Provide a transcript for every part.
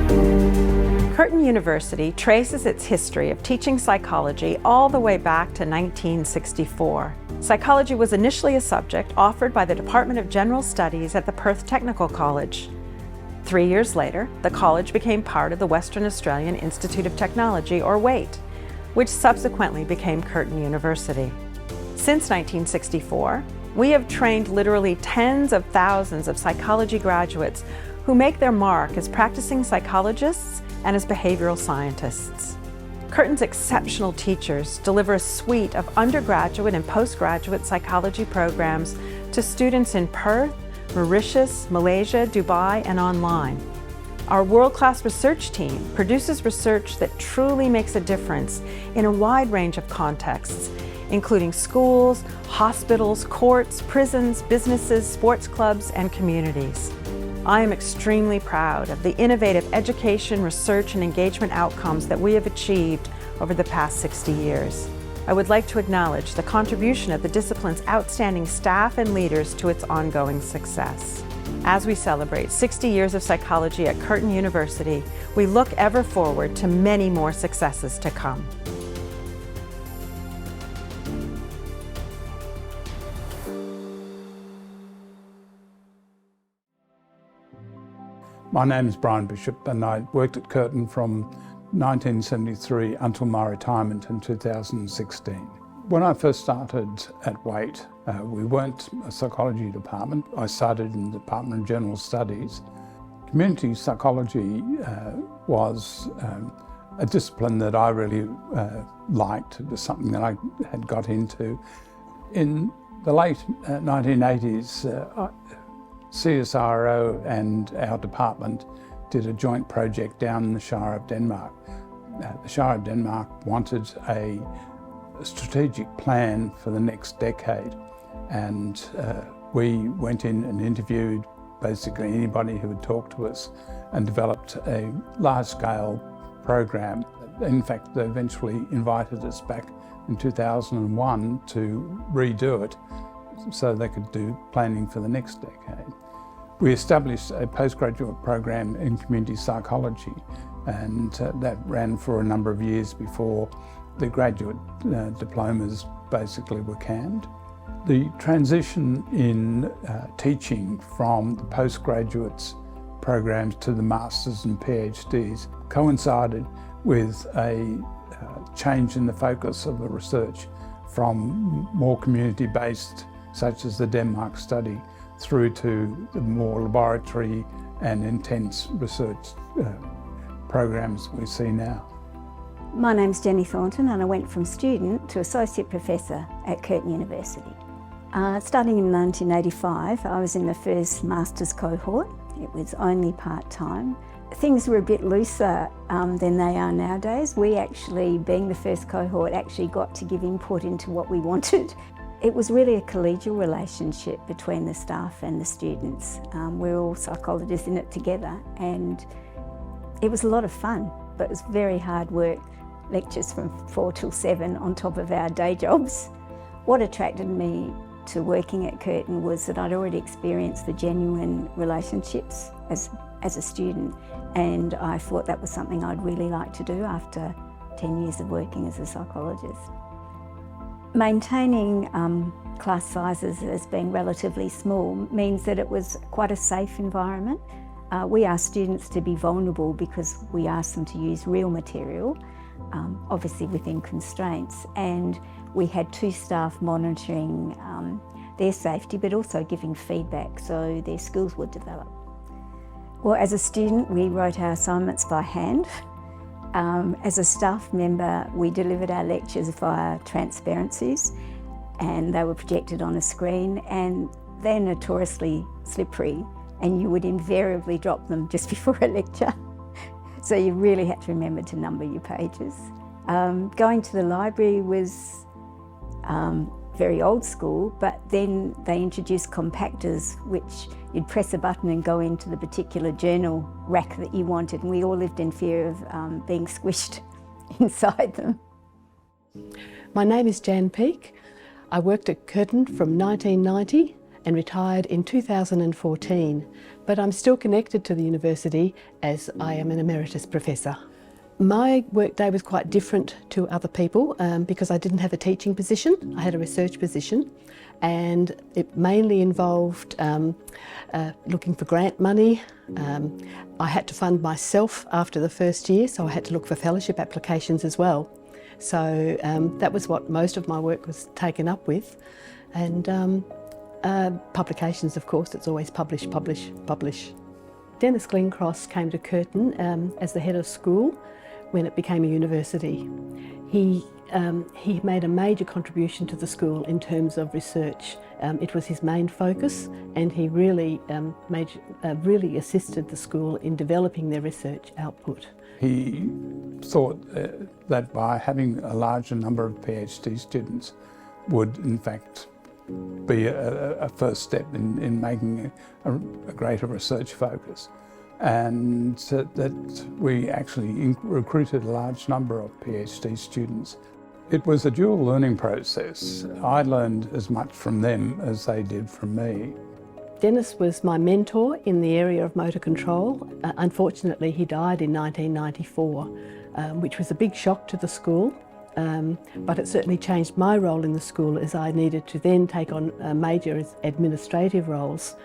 Curtin University traces its history of teaching psychology all the way back to 1964. Psychology was initially a subject offered by the Department of General Studies at the Perth Technical College. 3 years later, the college became part of the Western Australian Institute of Technology, or WAIT, which subsequently became Curtin University. Since 1964, we have trained literally tens of thousands of psychology graduates who make their mark as practicing psychologists and as behavioral scientists. Curtin's exceptional teachers deliver a suite of undergraduate and postgraduate psychology programs to students in Perth, Mauritius, Malaysia, Dubai, and online. Our world-class research team produces research that truly makes a difference in a wide range of contexts, including schools, hospitals, courts, prisons, businesses, sports clubs, and communities. I am extremely proud of the innovative education, research, and engagement outcomes that we have achieved over the past 60 years. I would like to acknowledge the contribution of the discipline's outstanding staff and leaders to its ongoing success. As we celebrate 60 years of psychology at Curtin University, we look ever forward to many more successes to come. My name is Brian Bishop and I worked at Curtin from 1973 until my retirement in 2016. When I first started at WAIT, we weren't a psychology department. I started in the Department of General Studies. Community psychology was a discipline that I really liked. It was something that I had got into. In the late 1980s, CSIRO and our department did a joint project down in the Shire of Denmark. The Shire of Denmark wanted a strategic plan for the next decade, and we went in and interviewed basically anybody who would talk to us and developed a large-scale program. In fact, they eventually invited us back in 2001 to redo it so they could do planning for the next decade. We established a postgraduate program in community psychology, and that ran for a number of years before the graduate diplomas basically were canned. The transition in teaching from the postgraduates programs to the masters and PhDs coincided with a change in the focus of the research from more community-based, such as the Denmark study, through to the more laboratory and intense research programs we see now. My name's Jenny Thornton and I went from student to Associate Professor at Curtin University. Starting in 1985, I was in the first Masters cohort. It was only part-time. Things were a bit looser than they are nowadays. We actually, being the first cohort, actually got to give input into what we wanted. It was really a collegial relationship between the staff and the students. We're all psychologists in it together, and it was a lot of fun, but it was very hard work. Lectures from 4 till 7 on top of our day jobs. What attracted me to working at Curtin was that I'd already experienced the genuine relationships as a student, and I thought that was something I'd really like to do after 10 years of working as a psychologist. Maintaining class sizes as being relatively small means that it was quite a safe environment. We asked students to be vulnerable because we asked them to use real material, obviously within constraints, and we had 2 staff monitoring their safety but also giving feedback so their skills would develop. Well, as a student we wrote our assignments by hand. As a staff member we delivered our lectures via transparencies and they were projected on a screen, and they're notoriously slippery and you would invariably drop them just before a lecture. So you really had to remember to number your pages. Going to the library was very old school, but then they introduced compactors, which you'd press a button and go into the particular journal rack that you wanted, and we all lived in fear of being squished inside them. My name is Jan Peake. I worked at Curtin from 1990 and retired in 2014. but I'm still connected to the university as I am an emeritus professor. My workday was quite different to other people because I didn't have a teaching position, I had a research position, and it mainly involved looking for grant money. I had to fund myself after the first year, so I had to look for fellowship applications as well. So that was what most of my work was taken up with. And publications, of course, it's always publish, publish, publish. Dennis Glencross came to Curtin as the head of school when it became a university. He made a major contribution to the school in terms of research. It was his main focus, and he really really assisted the school in developing their research output. He thought that by having a larger number of PhD students would in fact be a first step in making a greater research focus, and that we actually recruited a large number of PhD students. It was a dual learning process. I learned as much from them as they did from me. Dennis was my mentor in the area of motor control. Unfortunately, he died in 1994, which was a big shock to the school. But it certainly changed my role in the school, as I needed to then take on major administrative roles,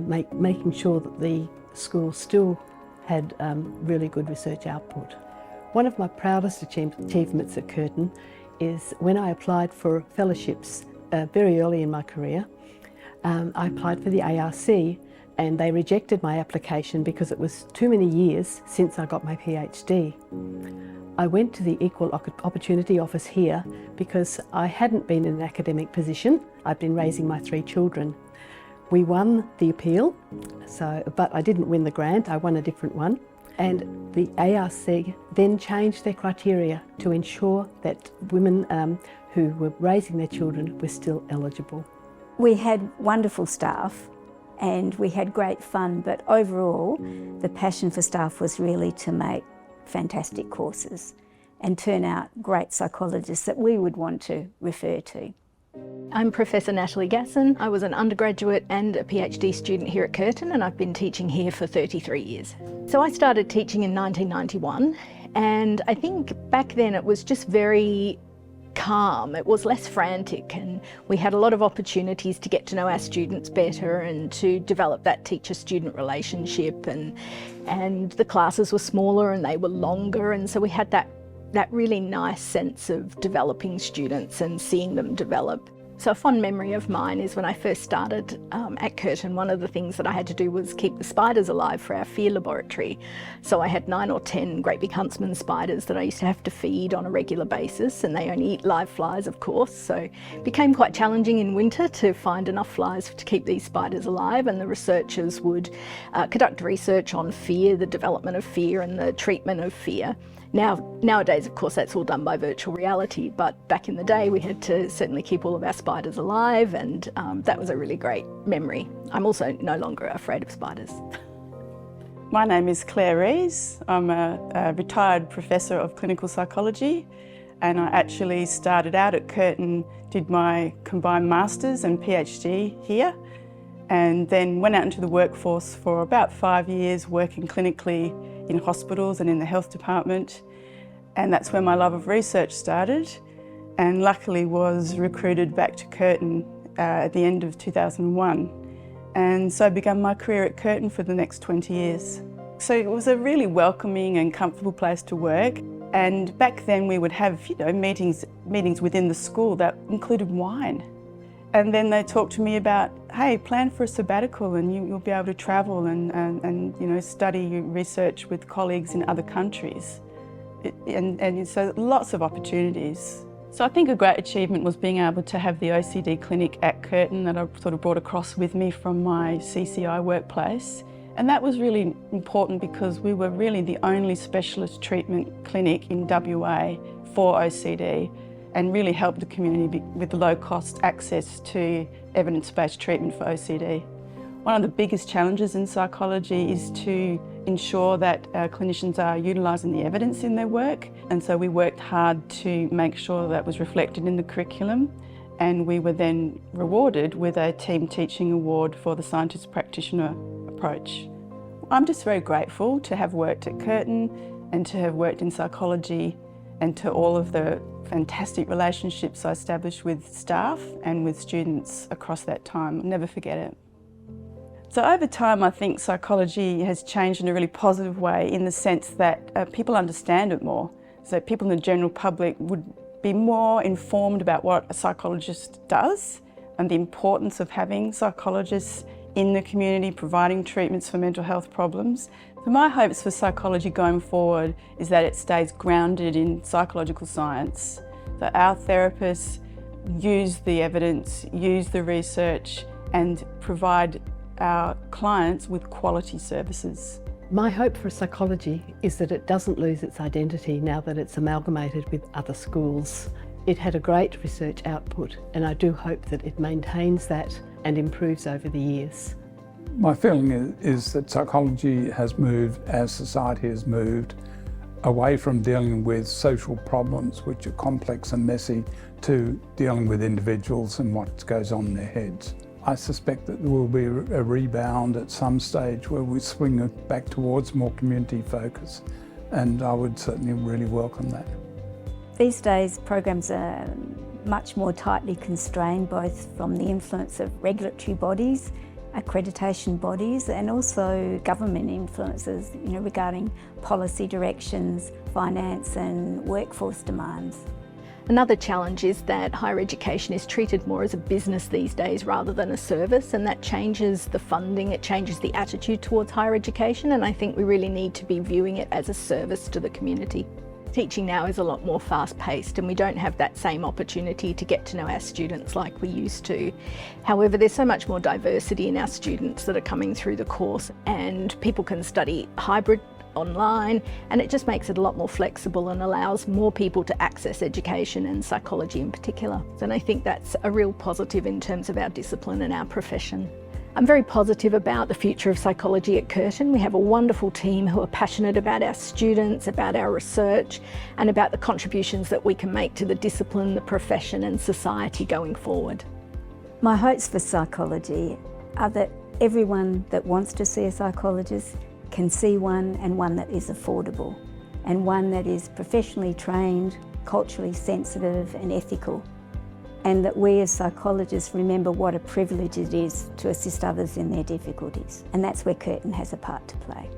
making sure that the school still had really good research output. One of my proudest achievements at Curtin is when I applied for fellowships very early in my career. I applied for the ARC, and they rejected my application because it was too many years since I got my PhD. I went to the Equal Opportunity Office here because I hadn't been in an academic position. I'd been raising my 3 children. We won the appeal, but I didn't win the grant, I won a different one. And the ARC then changed their criteria to ensure that women who were raising their children were still eligible. We had wonderful staff and we had great fun, but overall the passion for staff was really to make fantastic courses and turn out great psychologists that we would want to refer to. I'm Professor Natalie Gasson. I was an undergraduate and a PhD student here at Curtin, and I've been teaching here for 33 years. So I started teaching in 1991, and I think back then it was just very calm. It was less frantic, and we had a lot of opportunities to get to know our students better and to develop that teacher-student relationship, and the classes were smaller and they were longer, and so we had that really nice sense of developing students and seeing them develop. So a fond memory of mine is when I first started at Curtin, one of the things that I had to do was keep the spiders alive for our fear laboratory. So I had 9 or 10 great big huntsman spiders that I used to have to feed on a regular basis, and they only eat live flies, of course. So it became quite challenging in winter to find enough flies to keep these spiders alive, and the researchers would conduct research on fear, the development of fear and the treatment of fear. Nowadays, of course, that's all done by virtual reality, but back in the day we had to certainly keep all of our spiders alive, and that was a really great memory. I'm also no longer afraid of spiders. My name is Claire Rees. I'm a retired professor of clinical psychology, and I actually started out at Curtin, did my combined masters and PhD here, and then went out into the workforce for about 5 years working clinically in hospitals and in the health department, and that's where my love of research started, and luckily was recruited back to Curtin at the end of 2001, and so I began my career at Curtin for the next 20 years. So it was a really welcoming and comfortable place to work, and back then we would have meetings within the school that included wine. And then they talked to me about, hey, plan for a sabbatical and you'll be able to travel and study research with colleagues in other countries. And so lots of opportunities. So I think a great achievement was being able to have the OCD clinic at Curtin that I sort of brought across with me from my CCI workplace. And that was really important because we were really the only specialist treatment clinic in WA for OCD, and really help the community with low-cost access to evidence-based treatment for OCD. One of the biggest challenges in psychology is to ensure that clinicians are utilising the evidence in their work, and so we worked hard to make sure that was reflected in the curriculum, and we were then rewarded with a Team Teaching Award for the Scientist Practitioner approach. I'm just very grateful to have worked at Curtin and to have worked in psychology and to all of the fantastic relationships I established with staff and with students across that time. I'll never forget it. So over time, I think psychology has changed in a really positive way in the sense that people understand it more. So people in the general public would be more informed about what a psychologist does and the importance of having psychologists in the community providing treatments for mental health problems. So my hopes for psychology going forward is that it stays grounded in psychological science, that our therapists use the evidence, use the research and provide our clients with quality services. My hope for psychology is that it doesn't lose its identity now that it's amalgamated with other schools. It had a great research output and I do hope that it maintains that and improves over the years. My feeling is that psychology has moved, as society has moved, away from dealing with social problems which are complex and messy to dealing with individuals and what goes on in their heads. I suspect that there will be a rebound at some stage where we swing it back towards more community focus, and I would certainly really welcome that. These days, programs are much more tightly constrained, both from the influence of regulatory bodies, accreditation bodies, and also government influences, regarding policy directions, finance and workforce demands. Another challenge is that higher education is treated more as a business these days rather than a service, and that changes the funding, it changes the attitude towards higher education, and I think we really need to be viewing it as a service to the community. Teaching now is a lot more fast-paced and we don't have that same opportunity to get to know our students like we used to. However, there's so much more diversity in our students that are coming through the course, and people can study hybrid online, and it just makes it a lot more flexible and allows more people to access education and psychology in particular. And I think that's a real positive in terms of our discipline and our profession. I'm very positive about the future of psychology at Curtin. We have a wonderful team who are passionate about our students, about our research, and about the contributions that we can make to the discipline, the profession and society going forward. My hopes for psychology are that everyone that wants to see a psychologist can see one, and one that is affordable, and one that is professionally trained, culturally sensitive and ethical, and that we as psychologists remember what a privilege it is to assist others in their difficulties, and that's where Curtin has a part to play.